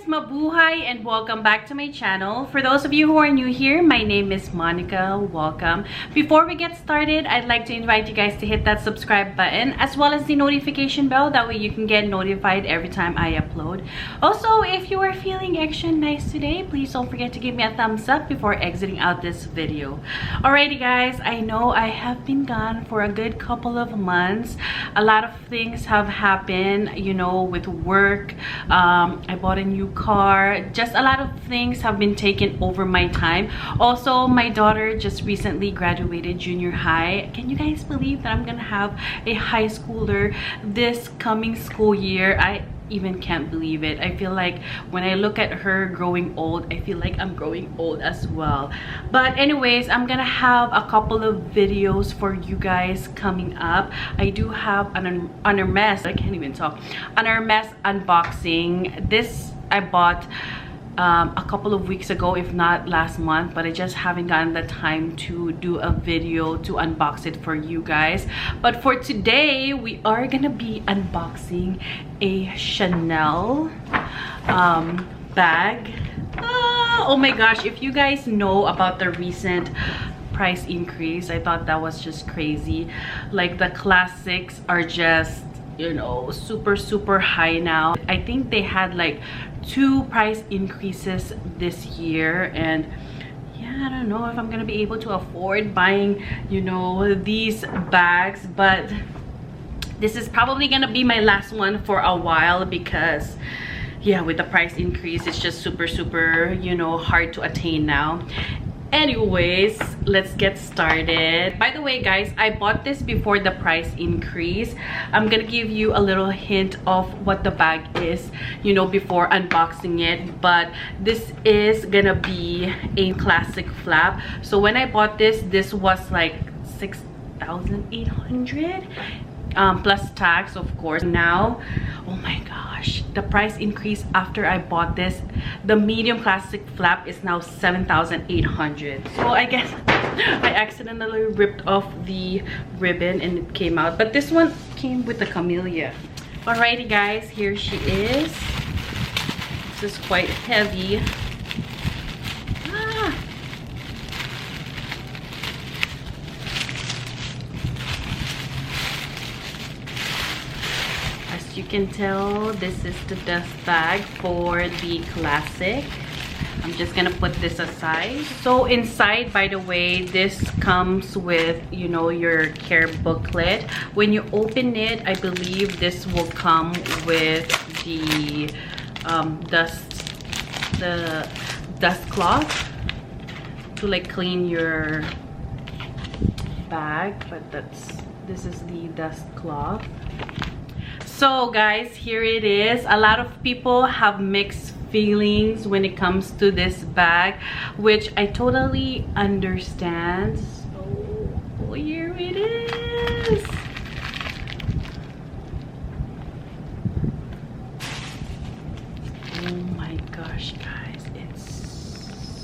Mabuhay and welcome back to my channel. For those of you who are new here, my name is Monica. Welcome. Before we get started, I'd like to invite you guys to hit that subscribe button as well as the notification bell. That way you can get notified every time I upload. Also, if you are feeling extra nice today, please don't forget to give me a thumbs up before exiting out this video. Alrighty guys, I know I have been gone for a good couple of months. A lot of things have happened, you know, with work. I bought a new car. Just a lot of things have been taken over my time. Also, my daughter just recently graduated junior high. Can you guys believe that I'm gonna have a high schooler this coming school year? I even can't believe it. I feel like when I look at her growing old, I feel like I'm growing old as well. But anyways, I'm gonna have a couple of videos for you guys coming up. I do have an Hermes, I can't even talk, an Hermes unboxing. This I bought a couple of weeks ago, if not last month, but I just haven't gotten the time to do a video to unbox it for you guys. But for today, we are gonna be unboxing a Chanel bag. Oh my gosh, if you guys know about the recent price increase, I thought that was just crazy. Like the classics are just, you know, super high now. I think they had like 2 price increases this year, and yeah, I don't know if I'm gonna be able to afford buying, you know, these bags, but this is probably gonna be my last one for a while because yeah, with the price increase, it's just super, you know, hard to attain now. Anyways, let's get started. By the way guys, I bought this before the price increase. I'm gonna give you a little hint of what the bag is, you know, before unboxing it. But this is gonna be a classic flap. So when I bought this, this was like 6,800 plus tax, of course. Now, oh my gosh, the price increase after I bought this, the medium classic flap is now 7,800. So I guess I accidentally ripped off the ribbon and it came out, but this one came with the camellia. Alrighty guys, here she is. This is quite heavy. You can tell this is the dust bag for the classic. I'm just gonna put this aside. So inside, by the way, this comes with, you know, your care booklet. When you open it, I believe this will come with the dust cloth to like clean your bag, but this is the dust cloth. So guys, here it is. A lot of people have mixed feelings when it comes to this bag, which I totally understand. So here it is. Oh my gosh guys, it's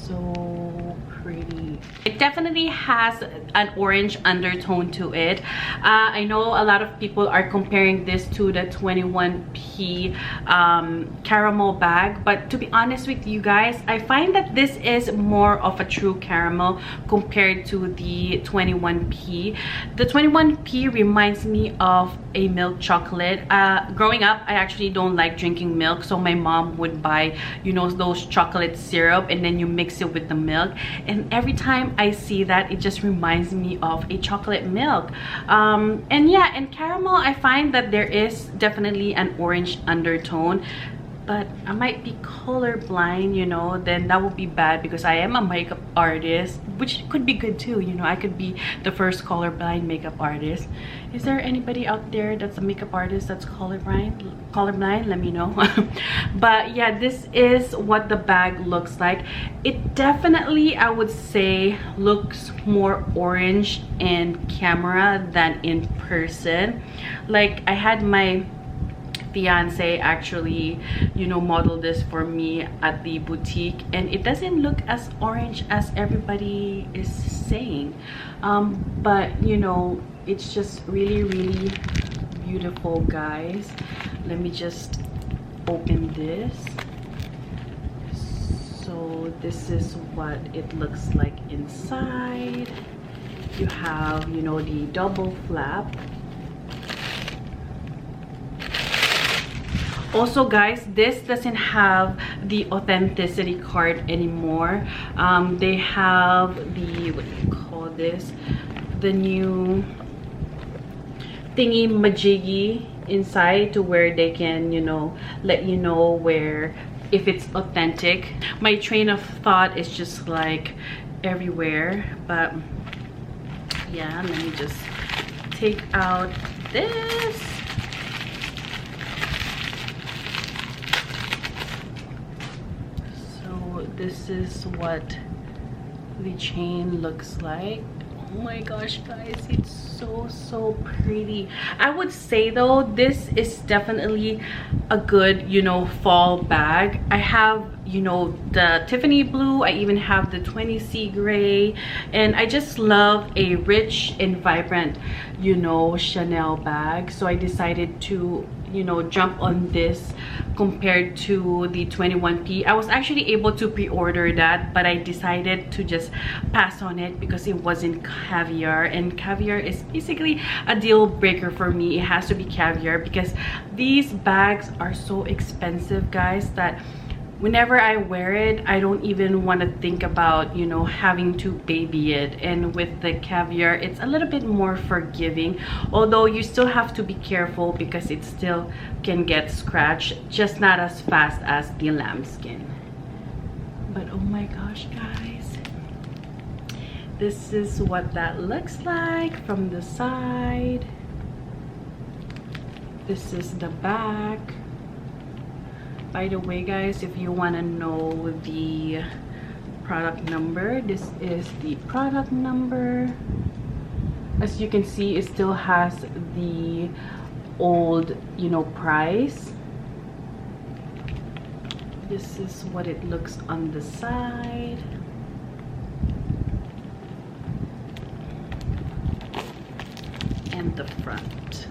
so pretty. It definitely has an orange undertone to it. I know a lot of people are comparing this to the 21p caramel bag, but to be honest with you guys, I find that this is more of a true caramel compared to the 21p. The 21p reminds me of a milk chocolate. Growing up, I actually don't like drinking milk, so my mom would buy, you know, those chocolate syrup and then you mix it with the milk, and every time I see that, it just reminds me of a chocolate milk. And yeah, in caramel, I find that there is definitely an orange undertone, but I might be colorblind, you know, then that would be bad because I am a makeup artist, which could be good too, you know. I could be the first colorblind makeup artist. Is there anybody out there that's a makeup artist that's colorblind? Let me know. But yeah, this is what the bag looks like. It definitely, I would say, looks more orange in camera than in person. Like I had my fiance actually, you know, model this for me at the boutique, and it doesn't look as orange as everybody is saying, but you know, it's just really beautiful guys. Let me just open this. So this is what it looks like inside. You have, you know, the double flap. Also guys, this doesn't have the authenticity card anymore. They have the, what do you call this, the new thingy majiggy inside, to where they can, you know, let you know where, if it's authentic. My train of thought is just like everywhere, but yeah, let me just take out this. So this is what the chain looks like. Oh my gosh guys, it's so pretty. I would say though, this is definitely a good, you know, fall bag. I have, you know, the Tiffany blue, I even have the 20C gray, and I just love a rich and vibrant, you know, Chanel bag. So I decided to, you know, jump on this compared to the 21P. I was actually able to pre-order that, but I decided to just pass on it because it wasn't caviar, and caviar is basically a deal breaker for me. It has to be caviar because these bags are so expensive guys, that whenever I wear it, I don't even want to think about, you know, having to baby it. And with the caviar, it's a little bit more forgiving, although you still have to be careful because it still can get scratched, just not as fast as the lambskin. But oh my gosh guys, this is what that looks like from the side. This is the back. By the way guys, if you want to know the product number, this is the product number. As you can see, it still has the old, you know, price. This is what it looks on the side. And the front.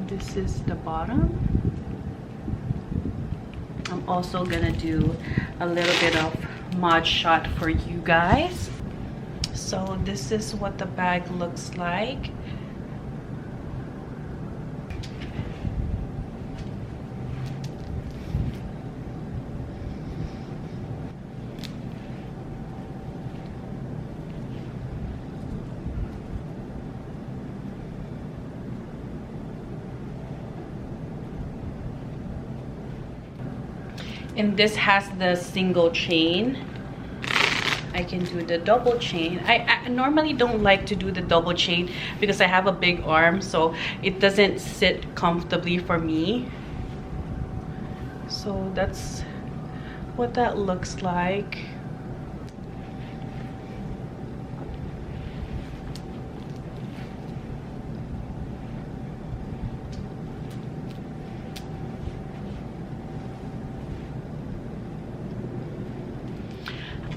This is the bottom. I'm also gonna do a little bit of mod shot for you guys. So this is what the bag looks like. And this has the single chain. I can do the double chain. I normally don't like to do the double chain because I have a big arm, so it doesn't sit comfortably for me. So that's what that looks like.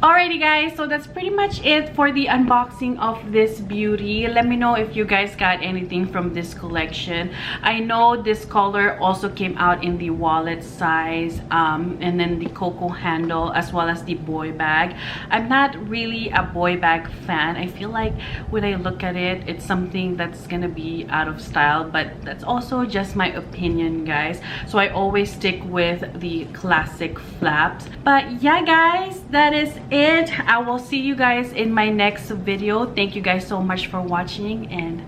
Alrighty guys, so that's pretty much it for the unboxing of this beauty. Let me know if you guys got anything from this collection. I know this color also came out in the wallet size, and then the cocoa handle, as well as the boy bag. I'm not really a boy bag fan. I feel like when I look at it, it's something that's gonna be out of style, but that's also just my opinion guys. So I always stick with the classic flaps. But yeah guys, that is it. I will see you guys in my next video. Thank you guys so much for watching, and